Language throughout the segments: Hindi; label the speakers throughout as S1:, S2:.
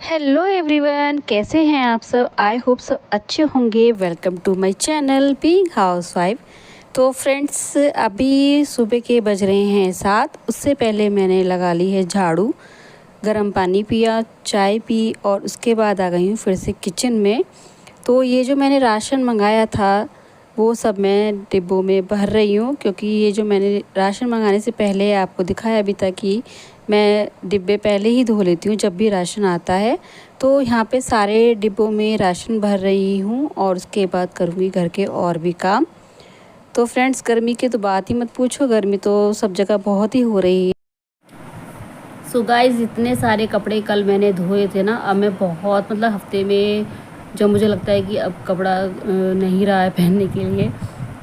S1: हेलो एवरीवन, कैसे हैं आप सब। आई होप सब अच्छे होंगे। Welcome to my channel being housewife. तो फ्रेंड्स, अभी सुबह के बज रहे हैं 7। उससे पहले मैंने लगा ली है झाड़ू, गर्म पानी पिया, चाय पी और उसके बाद आ गई हूँ फिर से किचन में। तो ये जो मैंने राशन मंगाया था वो सब मैं डिब्बों में भर रही हूँ, क्योंकि ये जो मैंने राशन मंगाने से पहले आपको दिखाया भी था कि मैं डिब्बे पहले ही धो लेती हूँ जब भी राशन आता है। तो यहाँ पे सारे डिब्बों में राशन भर रही हूँ और उसके बाद करूँगी घर के और भी काम। तो फ्रेंड्स, गर्मी की तो बात ही मत पूछो, गर्मी तो सब जगह बहुत ही हो रही है। सो गाइस, इतने सारे कपड़े कल मैंने धोए थे ना, अब मैं बहुत हफ्ते में जब मुझे लगता है कि अब कपड़ा नहीं रहा है पहनने के लिए,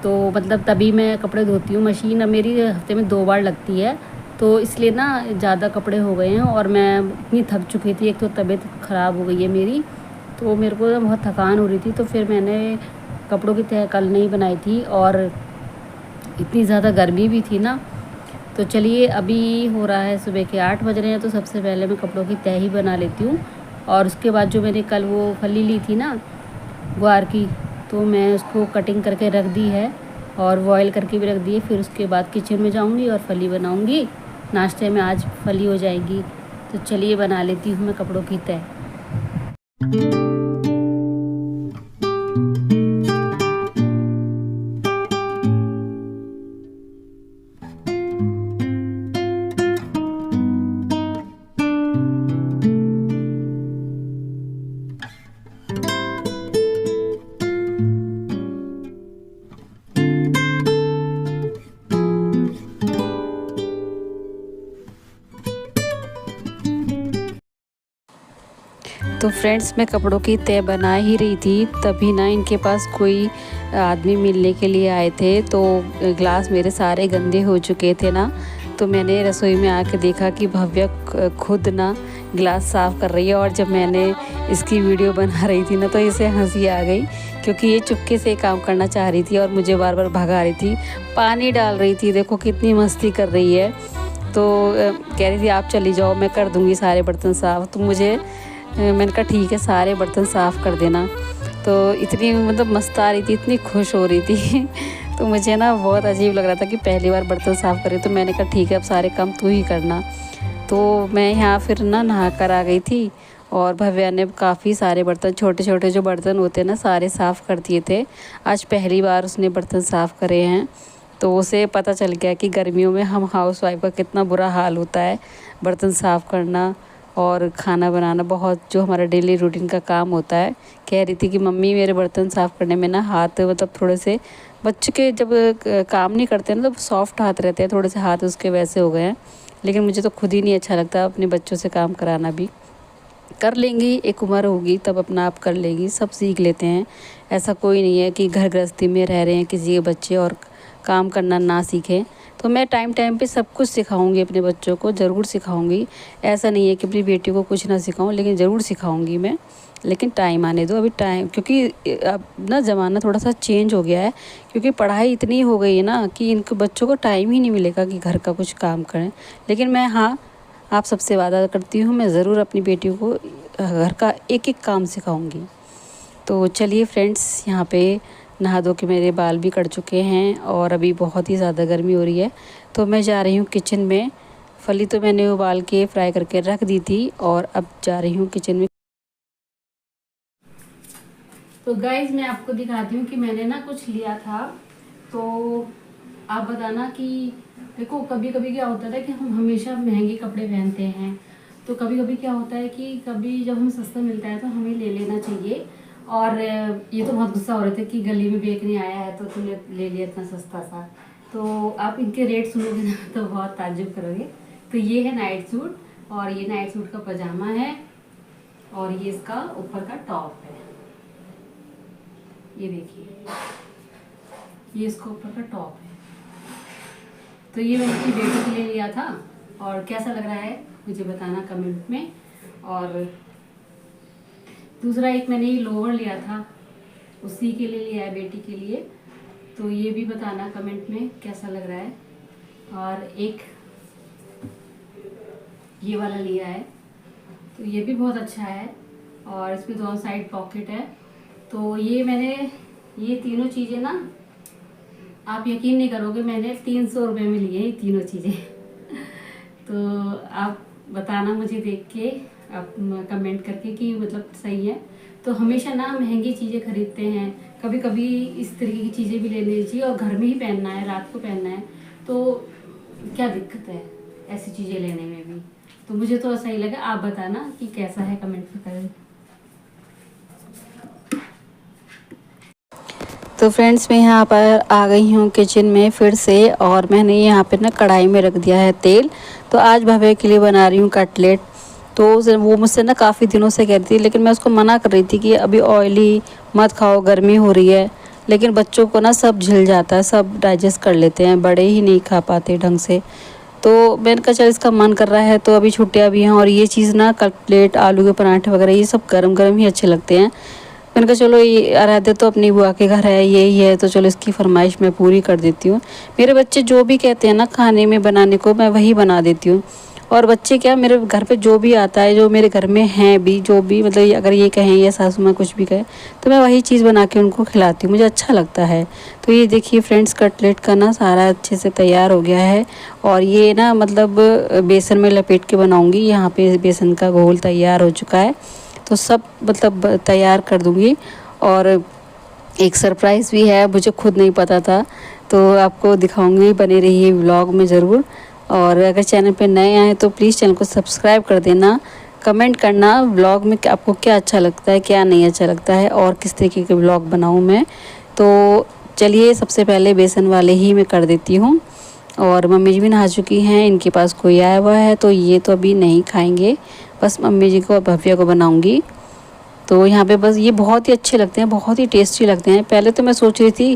S1: तो तभी मैं कपड़े धोती हूँ। मशीन अब मेरी हफ्ते में 2 बार लगती है, तो इसलिए ना ज़्यादा कपड़े हो गए हैं और मैं इतनी थक चुकी थी। एक तो तबीयत ख़राब हो गई है मेरी, तो मेरे को बहुत थकान हो रही थी, तो फिर मैंने कपड़ों की तह कल नहीं बनाई थी और इतनी ज़्यादा गर्मी भी थी ना। तो चलिए, अभी हो रहा है सुबह के 8 बज रहे हैं, तो सबसे पहले मैं कपड़ों की तह ही बना लेती हूँ। और उसके बाद जो मैंने कल वो फली ली थी ना ग्वार की, तो मैं उसको कटिंग करके रख दी है और बॉयल करके भी रख दी है। फिर उसके बाद किचन में जाऊँगी और फली बनाऊँगी। नाश्ते में आज फली हो जाएगी। तो चलिए, बना लेती हूँ मैं कपड़ों की तह। तो फ्रेंड्स, मैं कपड़ों की तह बना ही रही थी, तभी ना इनके पास कोई आदमी मिलने के लिए आए थे। तो ग्लास मेरे सारे गंदे हो चुके थे ना, तो मैंने रसोई में आके देखा कि भव्या खुद ना गिलास साफ़ कर रही है। और जब मैंने इसकी वीडियो बना रही थी ना, तो इसे हंसी आ गई, क्योंकि ये चुपके से काम करना चाह रही थी और मुझे बार बार भगा रही थी, पानी डाल रही थी। देखो कितनी मस्ती कर रही है। तो कह रही थी आप चली जाओ, मैं कर दूँगी सारे बर्तन साफ़। तो मैंने कहा ठीक है, सारे बर्तन साफ़ कर देना। तो इतनी मस्त आ रही थी, इतनी खुश हो रही थी तो मुझे ना बहुत अजीब लग रहा था कि पहली बार बर्तन साफ़ कर रही। तो मैंने कहा ठीक है, अब सारे काम तू ही करना। तो मैं यहाँ फिर ना नहा कर आ गई थी और भव्या ने काफ़ी सारे बर्तन, छोटे छोटे जो बर्तन होते हैं ना, सारे साफ़ कर दिए थे। आज पहली बार उसने बर्तन साफ़ करे हैं। तो उसे पता चल गया कि गर्मियों में हम हाउसवाइफ का कितना बुरा हाल होता है। बर्तन साफ़ करना और खाना बनाना, बहुत जो हमारा डेली रूटीन का काम होता है। कह रही थी कि मम्मी, मेरे बर्तन साफ़ करने में ना हाथ थोड़े से, बच्चे के जब काम नहीं करते ना तो सॉफ्ट हाथ रहते हैं, थोड़े से हाथ उसके वैसे हो गए हैं। लेकिन मुझे तो खुद ही नहीं अच्छा लगता अपने बच्चों से काम कराना भी। कर लेंगी, एक उम्र होगी तब अपना आप कर लेगी, सब सीख लेते हैं। ऐसा कोई नहीं है कि घर गृहस्थी में रह रहे हैं किसी के बच्चे और काम करना ना सीखें। तो मैं टाइम टाइम पे सब कुछ सिखाऊंगी, अपने बच्चों को ज़रूर सिखाऊंगी। ऐसा नहीं है कि अपनी बेटी को कुछ ना सिखाऊं, लेकिन ज़रूर सिखाऊंगी मैं। लेकिन टाइम आने दो, अभी टाइम, क्योंकि अब ना ज़माना थोड़ा सा चेंज हो गया है। क्योंकि पढ़ाई इतनी हो गई है ना कि इनके बच्चों को टाइम ही नहीं मिलेगा कि घर का कुछ काम करें। लेकिन मैं, हाँ, आप सबसे वादा करती हूँ, मैं ज़रूर अपनी बेटियों को घर का एक एक काम सिखाऊंगी। तो चलिए फ्रेंड्स, यहाँ पे नहा धो के मेरे बाल भी कट चुके हैं और अभी बहुत ही ज़्यादा गर्मी हो रही है। तो मैं जा रही हूँ किचन में। फली तो मैंने उबाल के फ्राई करके रख दी थी और अब जा रही हूँ किचन में। तो गाइज, मैं आपको दिखाती हूँ कि मैंने ना कुछ लिया था। तो आप बताना कि देखो, कभी कभी क्या होता है कि हम हमेशा महंगे कपड़े पहनते हैं। तो कभी कभी क्या होता है कि कभी जब हमें सस्ता मिलता है तो हमें ले लेना चाहिए। और ये तो बहुत गुस्सा हो रहे थे कि गली में बेचने आया है तो तूने ले लिया इतना सस्ता सा। तो आप इनके रेट सुनोगे ना तो बहुत ताज्जुब करोगे। तो ये है नाइट सूट, और ये नाइट सूट का पजामा है, और ये इसका ऊपर का टॉप है। ये देखिए, ये इसका ऊपर का टॉप है। तो ये मैंने अपनी बेटी के लिए लिया था, और कैसा लग रहा है मुझे बताना कमेंट में। और दूसरा एक मैंने ये लोअर लिया था, उसी के लिए लिया है, बेटी के लिए। तो ये भी बताना कमेंट में कैसा लग रहा है। और एक ये वाला लिया है, तो ये भी बहुत अच्छा है और इसमें दोनों साइड पॉकेट है। तो ये मैंने ये तीनों चीज़ें ना, आप यकीन नहीं करोगे, मैंने 300 रुपये में लिए ये तीनों चीज़ें। तो आप बताना मुझे देख के, आप कमेंट करके कि मतलब सही है। तो हमेशा ना महंगी चीज़ें खरीदते हैं, कभी कभी इस तरीके की चीज़ें भी लेनी चाहिए और घर में ही पहनना है, रात को पहनना है, तो क्या दिक्कत है ऐसी चीज़ें लेने में भी। तो मुझे तो सही लगा, आप बताना कि कैसा है, कमेंट में करें। तो फ्रेंड्स मैं यहाँ पर आ गई हूँ किचन में फिर से, और मैंने यहाँ पे ना कढ़ाई में रख दिया है तेल। तो आज भव्य के लिए बना रही हूँ कटलेट। तो वो मुझसे ना काफ़ी दिनों से कह रही थी, लेकिन मैं उसको मना कर रही थी कि अभी ऑयली मत खाओ, गर्मी हो रही है। लेकिन बच्चों को ना सब झिल जाता है, सब डाइजेस्ट कर लेते हैं, बड़े ही नहीं खा पाते ढंग से। तो मैंने कहा चल इसका मन कर रहा है, तो अभी छुट्टियाँ भी हैं और ये चीज़ ना कटलेट, आलू के पराठे वगैरह ये सब गरम गरम ही अच्छे लगते हैं। मैंने कहा चलो ये आराध्य तो अपनी बुआ के घर है, यही है, तो चलो इसकी फरमाइश मैं पूरी कर देती हूँ। मेरे बच्चे जो भी कहते हैं ना खाने में बनाने को, मैं वही बना देती हूँ। और बच्चे क्या, मेरे घर पे जो भी आता है, जो मेरे घर में हैं भी, जो भी मतलब अगर ये कहें या सासू माँ कुछ भी कहे, तो मैं वही चीज़ बना के उनको खिलाती हूँ, मुझे अच्छा लगता है। तो ये देखिए फ्रेंड्स, कटलेट का ना सारा अच्छे से तैयार हो गया है। और ये ना मतलब बेसन में लपेट के बनाऊँगी। यहाँ पे बेसन का घोल तैयार हो चुका है, तो सब मतलब तैयार कर दूँगी। और एक सरप्राइज़ भी है, मुझे खुद नहीं पता था, तो आपको दिखाऊंगी, बने रहिए व्लॉग में ज़रूर। और अगर चैनल पे नए आए तो प्लीज़ चैनल को सब्सक्राइब कर देना, कमेंट करना व्लॉग में आपको क्या अच्छा लगता है, क्या नहीं अच्छा लगता है, और किस तरीके के व्लॉग बनाऊँ मैं। तो चलिए सबसे पहले बेसन वाले ही मैं कर देती हूँ। और मम्मी जी भी नहा चुकी हैं, इनके पास कोई आया हुआ है, तो ये तो अभी नहीं खाएंगे, बस मम्मी जी को और भव्या को बनाऊँगी। तो यहाँ पे बस ये बहुत ही अच्छे लगते हैं, बहुत ही टेस्टी लगते हैं। पहले तो मैं सोच रही थी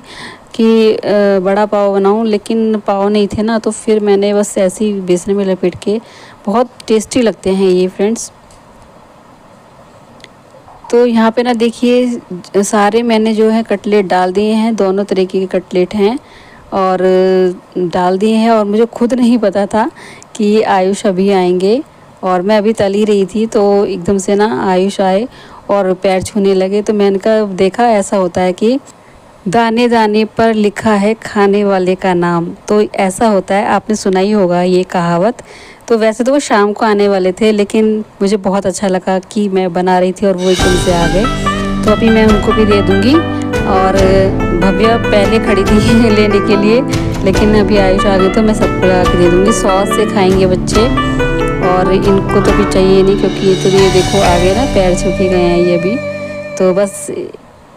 S1: कि बड़ा पाव बनाऊं, लेकिन पाव नहीं थे ना, तो फिर मैंने बस ऐसे ही बेसन में लपेट के, बहुत टेस्टी लगते हैं ये फ्रेंड्स। तो यहाँ पे ना देखिए सारे मैंने जो है कटलेट डाल दिए हैं, दोनों तरीके के कटलेट हैं और डाल दिए हैं। और मुझे खुद नहीं पता था कि आयुष अभी आएंगे, और मैं अभी तल ही रही थी, तो एकदम से ना आयुष आए और पैर छूने लगे। तो मैंने कहा देखा, ऐसा होता है कि दाने दाने पर लिखा है खाने वाले का नाम, तो ऐसा होता है, आपने सुना ही होगा ये कहावत। तो वैसे तो वो शाम को आने वाले थे, लेकिन मुझे बहुत अच्छा लगा कि मैं बना रही थी और वो एकदम से आ गए, तो अभी मैं उनको भी दे दूँगी। और भव्या पहले खड़ी थी लेने के लिए, लेकिन अभी आयुष आ गई तो मैं सबको ला के दे दूँगी। सॉस से खाएंगे बच्चे, और इनको तो भी चाहिए नहीं, क्योंकि ये तो ये देखो आ गए ना, पैर छू के गए हैं ये भी। तो बस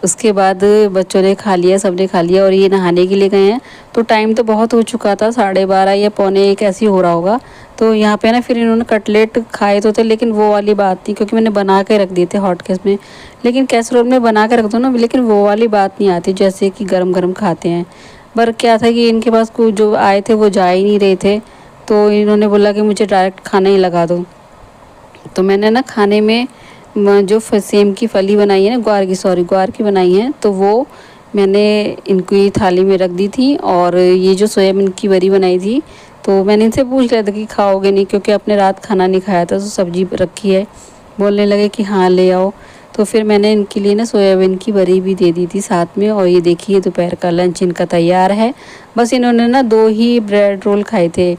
S1: उसके बाद बच्चों ने खा लिया, सबने खा लिया, और ये नहाने के लिए गए हैं। तो टाइम तो बहुत हो चुका था, 12:30 या पौने 1 ऐसे ही हो रहा होगा। तो यहाँ पे ना फिर इन्होंने कटलेट खाए तो थे, लेकिन वो वाली बात नहीं, क्योंकि मैंने बना के रख दिए थे हॉट केस में। लेकिन कैसरोल में बना के रख दो ना, लेकिन वो वाली बात नहीं आती जैसे कि गरम गरम खाते हैं। पर क्या था कि इनके पास कोई जो आए थे वो जा ही नहीं रहे थे, तो इन्होंने बोला कि मुझे डायरेक्ट खाना ही लगा दो। तो मैंने ना खाने में जो सेम की फली बनाई है ना, ग्वार की बनाई है, तो वो मैंने इनकी थाली में रख दी थी। और ये जो सोयाबीन की बरी बनाई थी, तो मैंने इनसे पूछ लिया था कि खाओगे नहीं, क्योंकि आपने रात खाना नहीं खाया था, तो सब्जी रखी है। बोलने लगे कि हाँ ले आओ। तो फिर मैंने इनके लिए ना सोयाबीन की बरी भी दे दी थी साथ में। और ये देखिए दोपहर का लंच इनका तैयार है। बस इन्होंने ना 2 ही ब्रेड रोल खाए थे,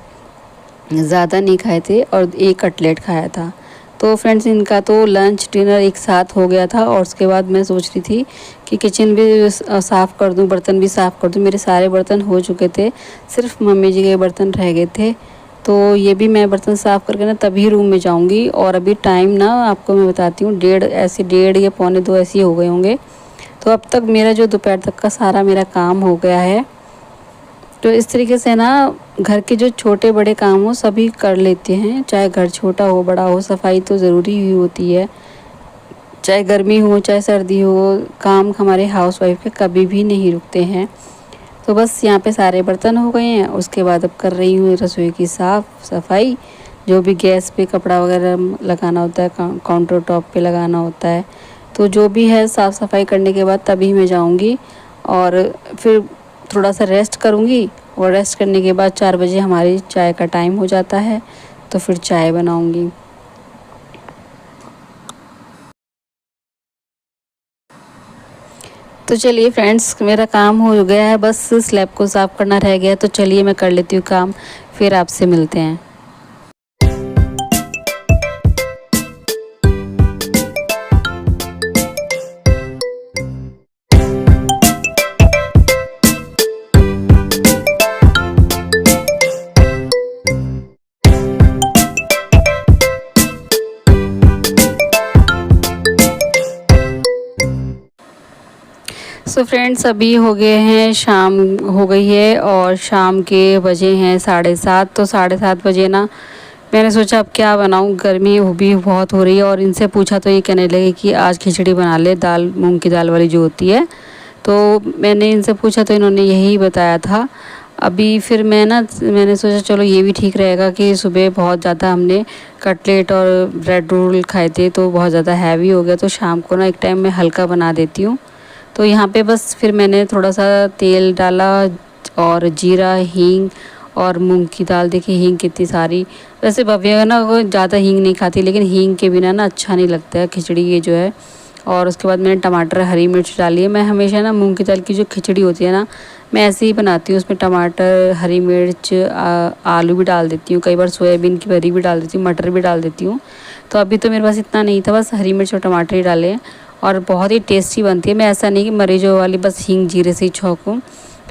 S1: ज़्यादा नहीं खाए थे, और 1 कटलेट खाया था। तो फ्रेंड्स इनका तो लंच डिनर एक साथ हो गया था। और उसके बाद मैं सोच रही थी कि किचन भी साफ़ कर दूं, बर्तन भी साफ़ कर दूं। मेरे सारे बर्तन हो चुके थे, सिर्फ मम्मी जी के बर्तन रह गए थे। तो ये भी मैं बर्तन साफ़ करके ना तभी रूम में जाऊंगी। और अभी टाइम ना आपको मैं बताती हूँ, 1:30 या पौने 2 ऐसे ही हो गए होंगे। तो अब तक मेरा जो दोपहर तक का सारा मेरा काम हो गया है। तो इस तरीके से ना घर के जो छोटे बड़े काम हो सभी कर लेते हैं, चाहे घर छोटा हो बड़ा हो, सफाई तो ज़रूरी ही होती है। चाहे गर्मी हो चाहे सर्दी हो, काम हमारे हाउसवाइफ के कभी भी नहीं रुकते हैं। तो बस यहाँ पे सारे बर्तन हो गए हैं। उसके बाद अब कर रही हूँ रसोई की साफ़ सफाई, जो भी गैस पे कपड़ा वगैरह लगाना होता है, काउंटर टॉप पे लगाना होता है। तो जो भी है साफ़ सफाई करने के बाद तभी मैं जाऊँगी, और फिर थोड़ा सा रेस्ट करूँगी। और रेस्ट करने के बाद 4 बजे हमारी चाय का टाइम हो जाता है, तो फिर चाय बनाऊँगी। तो चलिए फ्रेंड्स, मेरा काम हो गया है, बस स्लैब को साफ़ करना रह गया है। तो चलिए मैं कर लेती हूँ काम, फिर आपसे मिलते हैं। सो फ्रेंड्स, अभी हो गए हैं, शाम हो गई है और शाम के बजे हैं 7:30। तो 7:30 बजे ना मैंने सोचा अब क्या बनाऊं, गर्मी भी बहुत हो रही है। और इनसे पूछा तो ये कहने लगे कि आज खिचड़ी बना ले, दाल मूंग की दाल वाली जो होती है। तो मैंने इनसे पूछा तो इन्होंने यही बताया था। अभी फिर मैंने सोचा चलो ये भी ठीक रहेगा कि सुबह बहुत ज़्यादा हमने कटलेट और ब्रेड रोल खाए थे तो बहुत ज़्यादा हैवी हो गया। तो शाम को ना एक टाइम मैं हल्का बना देती हूँ। तो यहाँ पे बस फिर मैंने थोड़ा सा तेल डाला और जीरा, हींग और मूंग की दाल। देखिए हींग कितनी सारी। वैसे भव्य ना वो ज़्यादा हींग नहीं खाती, लेकिन हींग के बिना ना अच्छा नहीं लगता है खिचड़ी ये जो है। और उसके बाद मैंने टमाटर, हरी मिर्च डाली है। मैं हमेशा ना मूंग की दाल की जो खिचड़ी होती है ना, मैं ऐसे ही बनाती हूँ। उसमें टमाटर, हरी मिर्च, आलू भी डाल देती हूँ, कई बार सोयाबीन की बरी भी डाल देती हूँ, मटर भी डाल देती हूँ। तो अभी तो मेरे पास इतना नहीं था, बस हरी मिर्च और टमाटर ही डाले हैं और बहुत ही टेस्टी बनती है। मैं ऐसा नहीं कि मरीजों वाली बस हींग जीरे से ही छौंकूँ,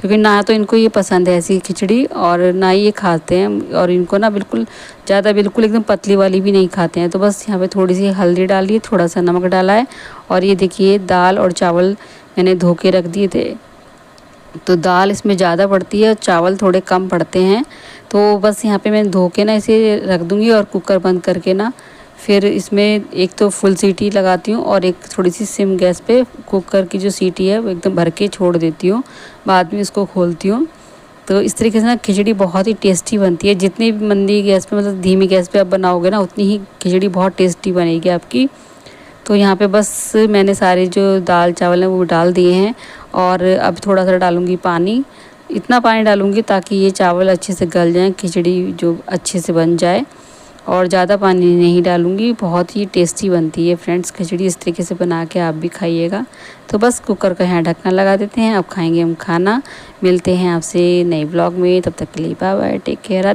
S1: क्योंकि ना तो इनको ये पसंद है ऐसी खिचड़ी और ना ही ये खाते हैं। और इनको ना बिल्कुल ज़्यादा, बिल्कुल एकदम पतली वाली भी नहीं खाते हैं। तो बस यहाँ पे थोड़ी सी हल्दी डाली है, थोड़ा सा नमक डाला है। और ये देखिए दाल और चावल मैंने धो के रख दिए थे। तो दाल इसमें ज़्यादा पड़ती है और चावल थोड़े कम पड़ते हैं। तो बस यहाँ पे मैं धो के ना इसे रख दूँगी और कुकर बंद करके ना फिर इसमें एक तो फुल सीटी लगाती हूँ और एक थोड़ी सी सिम गैस पे कुकर की जो सीटी है वो एकदम भर के छोड़ देती हूँ, बाद में इसको खोलती हूँ। तो इस तरीके से ना खिचड़ी बहुत ही टेस्टी बनती है। जितनी भी मंदी गैस पे, मतलब धीमी गैस पे आप बनाओगे ना, उतनी ही खिचड़ी बहुत टेस्टी बनेगी आपकी। तो यहाँ पे बस मैंने सारे जो दाल चावल हैं वो डाल दिए हैं और अब थोड़ा सा डालूँगी पानी। इतना पानी डालूँगी ताकि ये चावल अच्छे से गल जाएँ, खिचड़ी जो अच्छे से बन जाए। और ज़्यादा पानी नहीं डालूँगी। बहुत ही टेस्टी बनती है फ्रेंड्स खिचड़ी, इस तरीके से बना के आप भी खाइएगा। तो बस कुकर का यहाँ ढक्कन लगा देते हैं, अब खाएंगे हम खाना। मिलते हैं आपसे नए ब्लॉग में, तब तक के लिए बाय बाय, टेक केयर।